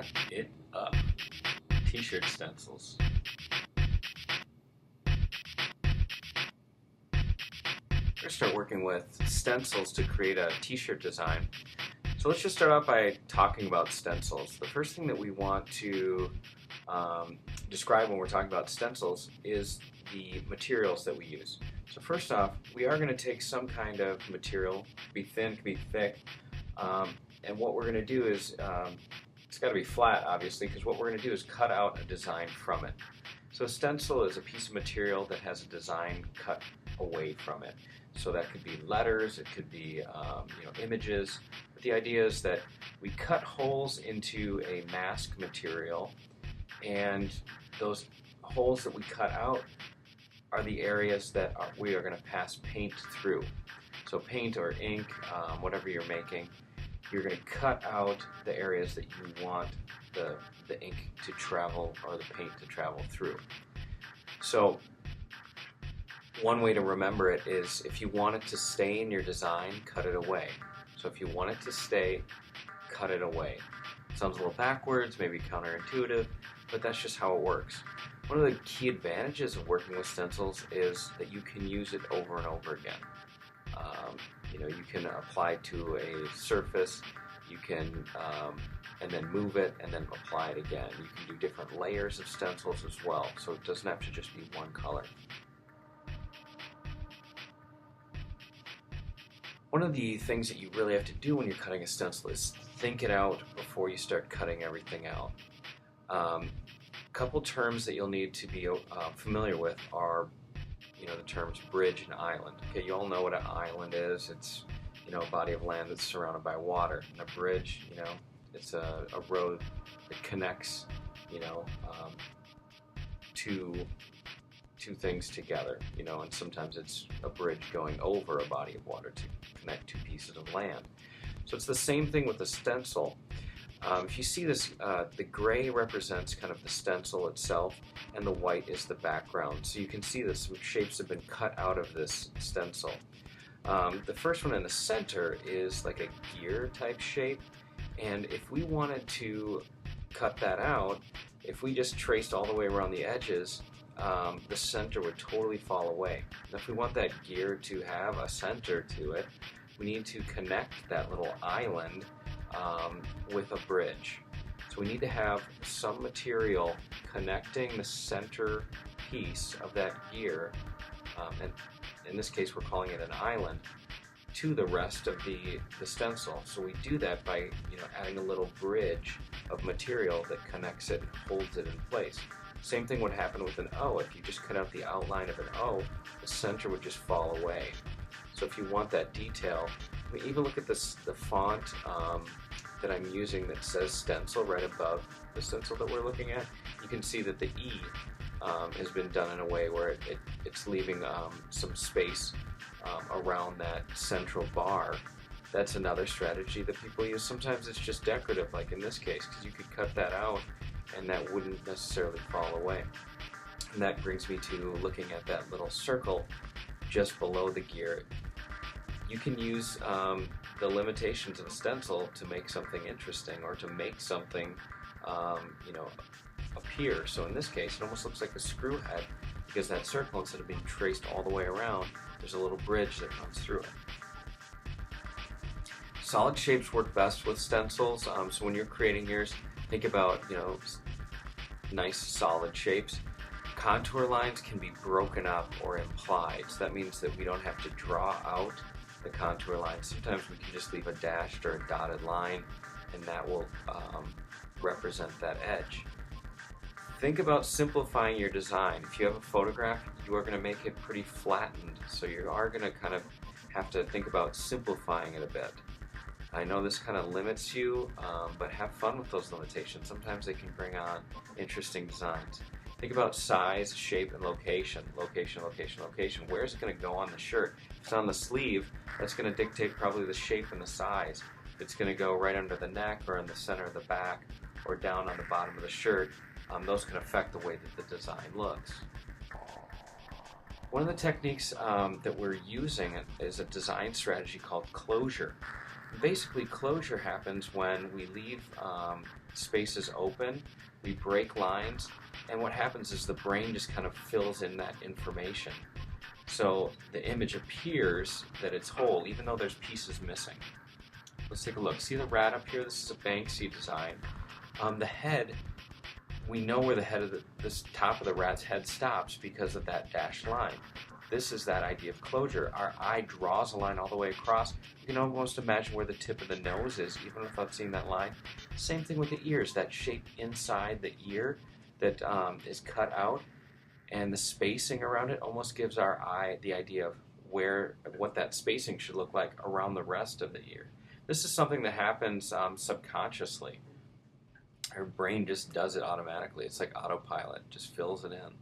Cut it up. T-shirt stencils. We're going to start working with stencils to create a t-shirt design. So let's just start out by talking about stencils. The first thing that we want to describe when we're talking about stencils is the materials that we use. So first off, we are going to take some kind of material, could be thin, could be thick, and what we're going to do is, it's got to be flat obviously, because what we're going to do is cut out a design from it. So a stencil is a piece of material that has a design cut away from it. So that could be letters, it could be images, but the idea is that we cut holes into a mask material, and those holes that we cut out are the areas that we are going to pass paint through. So paint or ink, whatever you're making, you're going to cut out the areas that you want the ink to travel or the paint to travel through. So one way to remember it is, if you want it to stay in your design, cut it away. So if you want it to stay, cut it away. It sounds a little backwards, maybe counterintuitive, but that's just how it works. One of the key advantages of working with stencils is that you can use it over and over again. You can apply to a surface, you can and then move it and then apply it again. You can do different layers of stencils as well, so it doesn't have to just be one color. One of the things that you really have to do when you're cutting a stencil is think it out before you start cutting everything out. A couple terms that you'll need to be familiar with are the terms bridge and island. Okay, you all know what an island is. It's a body of land that's surrounded by water. And a bridge, it's a road that connects two things together, and sometimes it's a bridge going over a body of water to connect two pieces of land. So it's the same thing with the stencil. If you see this, the gray represents kind of the stencil itself, and the white is the background. So you can see that some shapes have been cut out of this stencil. The first one in the center is like a gear type shape, and if we wanted to cut that out, if we just traced all the way around the edges, the center would totally fall away. And if we want that gear to have a center to it, we need to connect that little island with a bridge. So we need to have some material connecting the center piece of that gear, and in this case we're calling it an island, to the rest of the stencil. So we do that by adding a little bridge of material that connects it and holds it in place. Same thing would happen with an O. If you just cut out the outline of an O, the center would just fall away. So if you want that detail, even look at the font that I'm using that says stencil right above the stencil that we're looking at. You can see that the E has been done in a way where it's leaving some space around that central bar. That's another strategy that people use. Sometimes it's just decorative, like in this case, because you could cut that out and that wouldn't necessarily fall away. And that brings me to looking at that little circle just below the gear. You can use the limitations of a stencil to make something interesting, or to make something appear. So in this case, it almost looks like a screw head, because that circle, instead of being traced all the way around, there's a little bridge that runs through it. Solid shapes work best with stencils, so when you're creating yours, think about nice solid shapes. Contour lines can be broken up or implied, so that means that we don't have to draw out the contour line. Sometimes we can just leave a dashed or a dotted line, and that will represent that edge. Think about simplifying your design. If you have a photograph, you are going to make it pretty flattened, so you are going to kind of have to think about simplifying it a bit. I know this kind of limits you, but have fun with those limitations. Sometimes they can bring on interesting designs. Think about size, shape, and location. Location, location, location. Where is it going to go on the shirt? If it's on the sleeve, that's going to dictate probably the shape and the size. If it's going to go right under the neck, or in the center of the back, or down on the bottom of the shirt, those can affect the way that the design looks. One of the techniques that we're using is a design strategy called closure. Basically, closure happens when we leave spaces open, we break lines, and what happens is the brain just kind of fills in that information. So the image appears that it's whole, even though there's pieces missing. Let's take a look. See the rat up here? This is a Banksy design. The head, we know where the head of this top of the rat's head stops because of that dashed line. This is that idea of closure. Our eye draws a line all the way across. You can almost imagine where the tip of the nose is, even without seeing that line. Same thing with the ears, that shape inside the ear that is cut out, and the spacing around it almost gives our eye the idea of what that spacing should look like around the rest of the ear. This is something that happens subconsciously. Our brain just does it automatically. It's like autopilot, just fills it in.